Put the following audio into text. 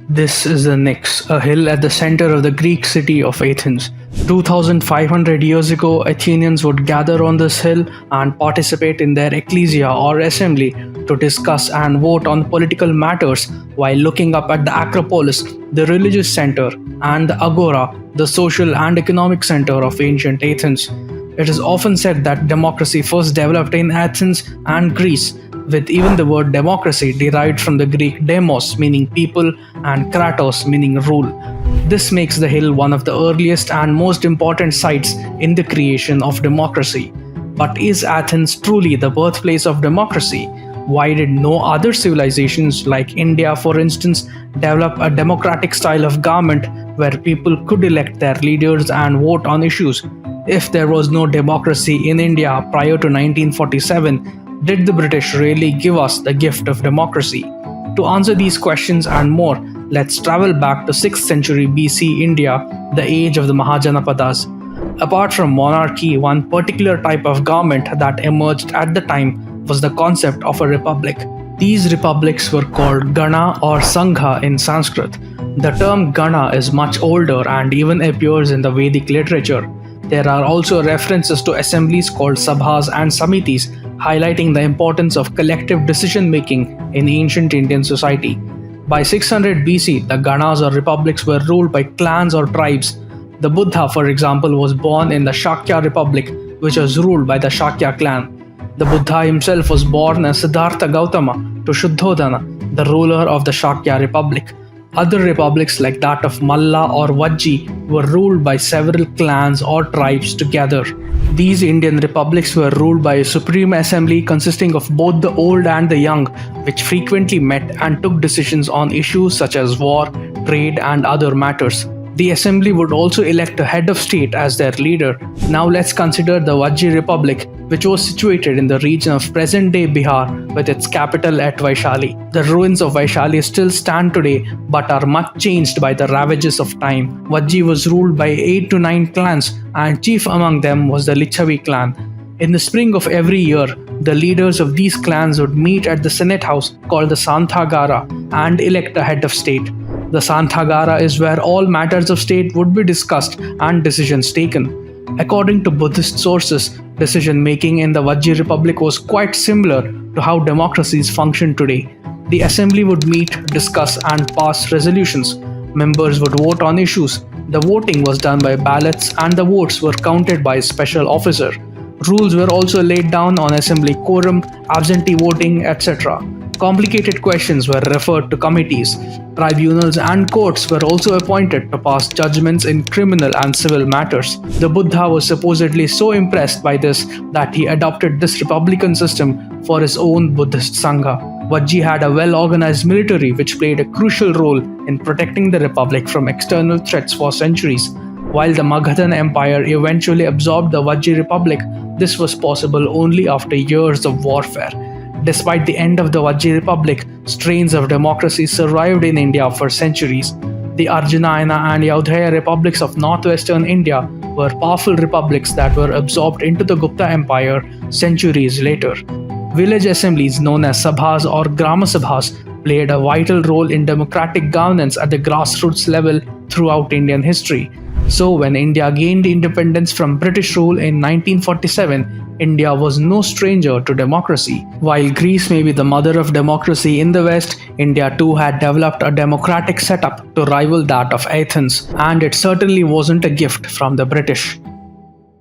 This is the Nix, a hill at the center of the Greek city of Athens. 2500 years ago, Athenians would gather on this hill and participate in their ecclesia or assembly to discuss and vote on political matters while looking up at the Acropolis, the religious center, and the Agora, the social and economic center of ancient Athens. It is often said that democracy first developed in Athens and Greece, with even the word democracy derived from the Greek demos meaning people and kratos meaning rule. This makes the hill one of the earliest and most important sites in the creation of democracy. But is Athens truly the birthplace of democracy? Why did no other civilizations like India, for instance, develop a democratic style of government where people could elect their leaders and vote on issues? If there was no democracy in India prior to 1947, did the British really give us the gift of democracy? To answer these questions and more, let's travel back to 6th century BC India, the age of the Mahajanapadas. Apart from monarchy, one particular type of government that emerged at the time was the concept of a republic. These republics were called Gana or Sangha in Sanskrit. The term Gana is much older and even appears in the Vedic literature. There are also references to assemblies called sabhas and samitis, highlighting the importance of collective decision making in ancient Indian society. By 600 BC, the Ganas or republics were ruled by clans or tribes. The Buddha, for example, was born in the Shakya Republic, which was ruled by the Shakya clan. The Buddha himself was born as Siddhartha Gautama to Shuddhodana, the ruler of the Shakya Republic. Other republics like that of Malla or Vajji were ruled by several clans or tribes together. These Indian republics were ruled by a supreme assembly consisting of both the old and the young, which frequently met and took decisions on issues such as war, trade, and other matters. The assembly would also elect a head of state as their leader. Now let's consider the Vajji Republic, which was situated in the region of present-day Bihar with its capital at Vaishali. The ruins of Vaishali still stand today but are much changed by the ravages of time. Vajji was ruled by 8 to 9 clans and chief among them was the Lichavi clan. In the spring of every year, the leaders of these clans would meet at the Senate house called the Santhagara and elect a head of state. The Santhagara is where all matters of state would be discussed and decisions taken. According to Buddhist sources, decision making in the Vajji Republic was quite similar to how democracies function today. The assembly would meet, discuss, and pass resolutions. Members would vote on issues. The voting was done by ballots, and the votes were counted by a special officer. Rules were also laid down on assembly quorum, absentee voting, etc. Complicated questions were referred to committees. Tribunals and courts were also appointed to pass judgments in criminal and civil matters. The Buddha was supposedly so impressed by this that he adopted this republican system for his own Buddhist Sangha. Vajji had a well-organized military which played a crucial role in protecting the republic from external threats for centuries. While the Magadhan Empire eventually absorbed the Vajji Republic, this was possible only after years of warfare. Despite the end of the Vajji Republic, strains of democracy survived in India for centuries. The Arjunayana and Yaudhaya republics of northwestern India were powerful republics that were absorbed into the Gupta Empire centuries later. Village assemblies known as sabhas or grama sabhas played a vital role in democratic governance at the grassroots level throughout Indian history. So when India gained independence from British rule in 1947, India was no stranger to democracy. While Greece may be the mother of democracy in the West, India too had developed a democratic setup to rival that of Athens, and it certainly wasn't a gift from the British.